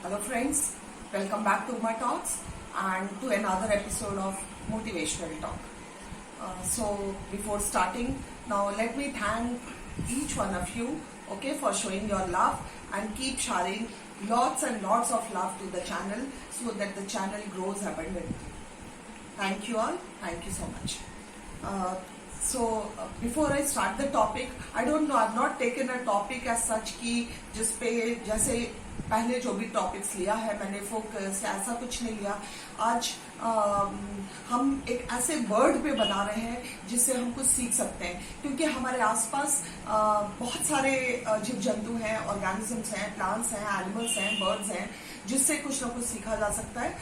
Hello friends, welcome back to my talks and to another episode of Motivational Talk. So before starting, now let me thank each one of you, okay, for showing your love and keep sharing lots and lots of love to the channel so that the channel grows abundantly. Thank you all. Thank you so much. Before I start the topic, I don't know, I've not taken a topic as such कि जिस पे जैसे पहले जो भी topics लिया है मैंने फोकस या ऐसा कुछ नहीं लिया. आज हम एक ऐसे वर्ड पे बना रहे हैं जिससे हम कुछ सीख सकते हैं, क्योंकि हमारे आसपास बहुत सारे जीव जंतु हैं, ऑर्गेनिजम्स हैं, प्लांट्स हैं, एनिमल्स हैं, बर्ड्स हैं, जिससे कुछ ना कुछ सीखा जा सकता है.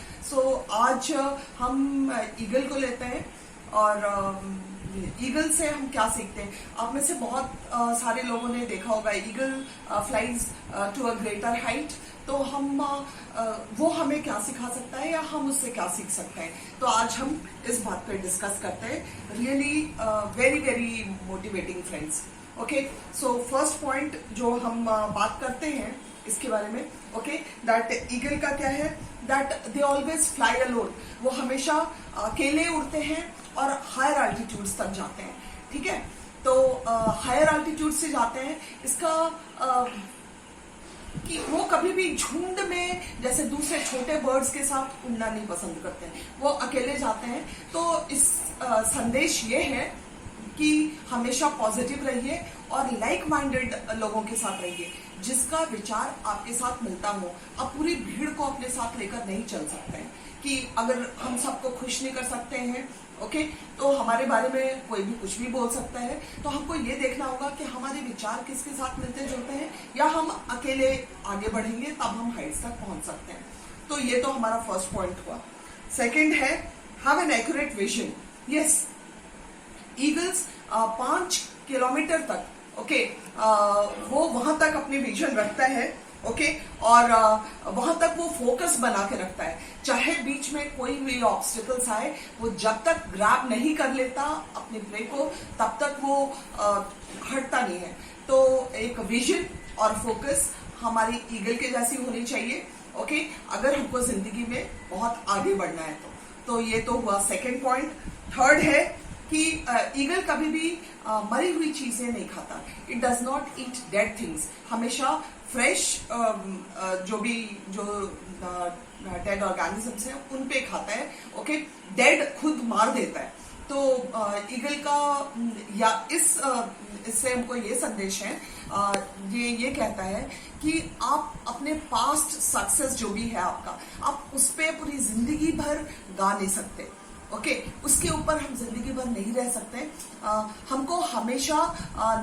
आज हम ईगल को लेते हैं और ईगल से हम क्या सीखते हैं. आप में से बहुत सारे लोगों ने देखा होगा eagle flies to a greater height. तो हम वो हमें क्या सिखा सकता है या हम उससे क्या सीख सकते हैं, तो आज हम इस बात पे डिस्कस करते हैं. Really very very motivating friends. Okay, so first point जो हम बात करते हैं इसके बारे में, ओके, दैट ईगल का क्या है, that they always fly alone. वो हमेशा अकेले उड़ते हैं और हायर एल्टीट्यूड्स तक जाते हैं. ठीक है, तो हायर एल्टीट्यूड से जाते हैं. इसका कि वो कभी भी झुंड में जैसे दूसरे छोटे बर्ड्स के साथ उड़ना नहीं पसंद करते हैं, वो अकेले जाते हैं. तो इस संदेश ये है कि हमेशा पॉजिटिव रहिए और लाइक माइंडेड लोगों के साथ रहिए जिसका विचार आपके साथ मिलता हो. आप पूरी भीड़ को अपने साथ लेकर नहीं चल सकते हैं कि अगर हम सबको खुश नहीं कर सकते हैं, ओके, तो हमारे बारे में कोई भी कुछ भी बोल सकता है. तो हमको ये देखना होगा कि हमारे विचार किसके साथ मिलते जुलते हैं, या हम अकेले आगे बढ़ेंगे तब हम हाइट्स तक पहुंच सकते हैं. तो ये तो हमारा फर्स्ट पॉइंट हुआ. सेकेंड है have an accurate vision. Yes, eagles 5 kilometre तक, ओके, वो वहां तक अपनी विजन रखता है, ओके, और वहां तक वो फोकस बना के रखता है. चाहे बीच में कोई भी ऑब्स्टिकल्स आए, वो जब तक ग्रैब नहीं कर लेता अपने प्रे को तब तक वो हटता नहीं है. तो एक विजन और फोकस हमारी ईगल के जैसी होनी चाहिए, ओके, अगर हमको जिंदगी में बहुत आगे बढ़ना है तो ये तो हुआ सेकेंड पॉइंट. थर्ड है कि ईगल कभी भी मरी हुई चीजें नहीं खाता. It does not eat dead things. हमेशा फ्रेश जो डेड ऑर्गेनिजम्स हैं उन पे खाता है. ओके, डेड खुद मार देता है. तो ईगल का या इससे हमको ये संदेश है, ये कहता है कि आप अपने पास्ट सक्सेस जो भी है आपका, आप उस पे पूरी जिंदगी भर गा नहीं सकते. ओके, उसके ऊपर हम जिंदगी भर नहीं रह सकते. हमको हमेशा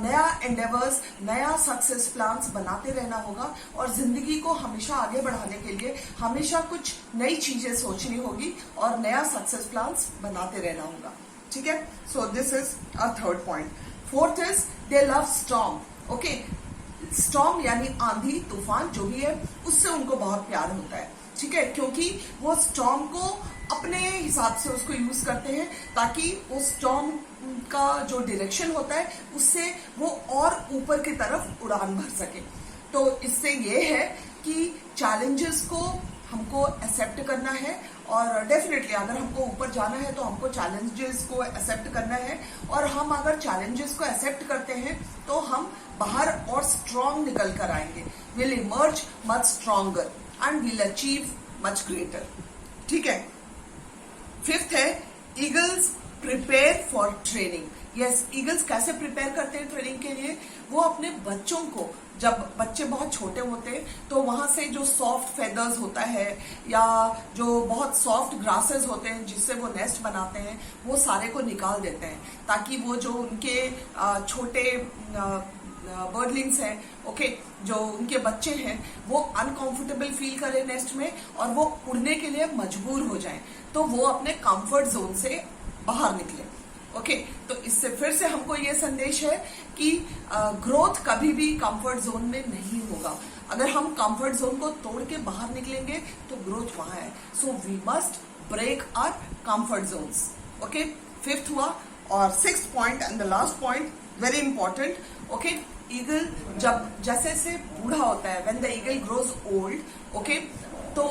नया एंडेवर्स, नया सक्सेस प्लान्स बनाते रहना होगा और जिंदगी को हमेशा आगे बढ़ाने के लिए हमेशा कुछ नई चीजें सोचनी होगी और नया सक्सेस प्लान्स बनाते रहना होगा. ठीक है, so this is a third point. Fourth is they love storm. Okay, storm यानी आंधी तूफान जो भी है, उससे उनको बहुत प्यार होता है. ठीक है, क्योंकि वो स्टॉर्म को अपने हिसाब से उसको यूज करते हैं ताकि वो स्टॉर्म का जो डायरेक्शन होता है उससे वो और ऊपर की तरफ उड़ान भर सके. तो इससे ये है कि चैलेंजेस को हमको एक्सेप्ट करना है और डेफिनेटली अगर हमको ऊपर जाना है तो हमको चैलेंजेस को एक्सेप्ट करना है. और हम अगर चैलेंजेस को एक्सेप्ट करते हैं तो हम बाहर और स्ट्रांग निकल कर आएंगे. Will emerge much stronger and will achieve much greater. ठीक है. फिफ्थ है eagles prepare for training. Yes, eagles कैसे प्रिपेयर करते हैं ट्रेनिंग के लिए. वो अपने बच्चों को, जब बच्चे बहुत छोटे होते हैं तो वहां से जो सॉफ्ट फेदर्स होता है या जो बहुत सॉफ्ट ग्रासेस होते हैं जिससे वो नेस्ट बनाते हैं, वो सारे को निकाल देते हैं ताकि वो जो उनके छोटे बर्डलिंग्स हैं, ओके, जो उनके बच्चे हैं, वो अनकंफर्टेबल फील करें नेस्ट में और वो उड़ने के लिए मजबूर हो जाएं, तो वो अपने कंफर्ट जोन से बाहर निकले. ओके, तो इससे फिर से हमको ये संदेश है कि ग्रोथ कभी भी कंफर्ट जोन में नहीं होगा. अगर हम कंफर्ट जोन को तोड़ के बाहर निकलेंगे तो ग्रोथ वहां है. So we must break our comfort zones. Okay, fifth हुआ. और six point and the last point very important. Okay, eagle जब जैसे जैसे बूढ़ा होता है, when the eagle grows old, okay. तो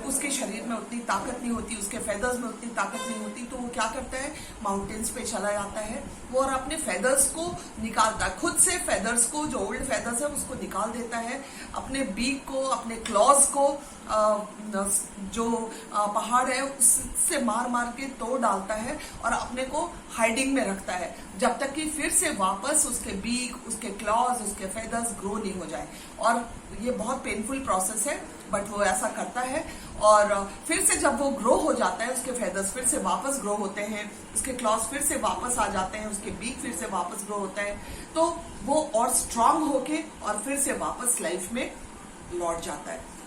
उसके शरीर में उतनी ताकत नहीं होती, उसके फेदर्स में उतनी ताकत नहीं होती, तो वो क्या करता है, माउंटेन्स पे चला जाता है वो और अपने फेदर्स को निकालता है, खुद से फेदर्स को, जो ओल्ड फेदर्स है उसको निकाल देता है, अपने बीक को, अपने क्लॉज को जो पहाड़ है उससे मार मार के तोड़ डालता है और अपने को हाइडिंग में रखता है, जब तक कि फिर से वापस उसके बीक, उसके क्लॉज, उसके फेदर्स ग्रो नहीं हो जाए। और ये बहुत पेनफुल प्रोसेस है, बट वो ऐसा करता है। और फिर से जब वो ग्रो हो जाता है, उसके फेदर्स फिर से वापस ग्रो होते हैं, उसके क्लॉज फिर से वापस आ जाते हैं, उसके बीक फिर से वापस ग्रो होता है, तो वो और स्ट्रांग होके और फिर से वापस लाइफ में लौट जाता है।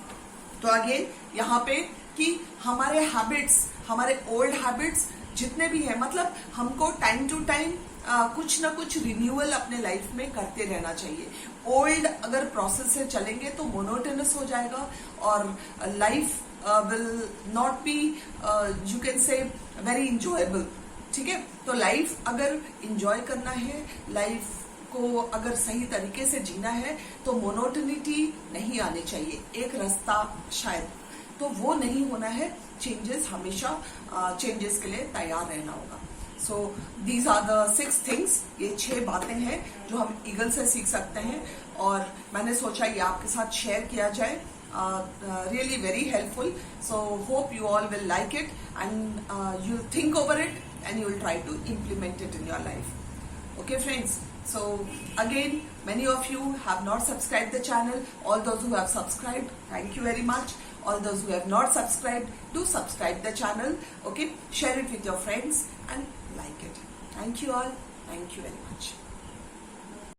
तो अगेन यहाँ पे कि हमारे हैबिट्स, हमारे ओल्ड हैबिट्स जितने भी है, मतलब हमको टाइम टू टाइम कुछ ना कुछ रिन्यूअल अपने लाइफ में करते रहना चाहिए। ओल्ड अगर प्रोसेस से चलेंगे तो मोनोटोनस हो जाएगा और life will not be, you can say, very enjoyable. ठीक है, तो लाइफ अगर इंजॉय करना है, लाइफ को अगर सही तरीके से जीना है, तो मोनोटोनिटी नहीं आनी चाहिए, एक रास्ता शायद, तो वो नहीं होना है। चेंजेस हमेशा चेंजेस के लिए तैयार रहना होगा। So these are the 6 things, ये 6 बातें हैं जो हम ईगल से सीख सकते हैं, और मैंने सोचा ये आपके साथ शेयर किया जाए। Really very helpful, so hope you all will like it and you think over it and you will try to implement it in your life. Okay friends, so again many of you have not subscribed the channel. All those who have subscribed, thank you very much. All those who have not subscribed, do subscribe the channel. Okay, share it with your friends and like it. Thank you all. Thank you very much.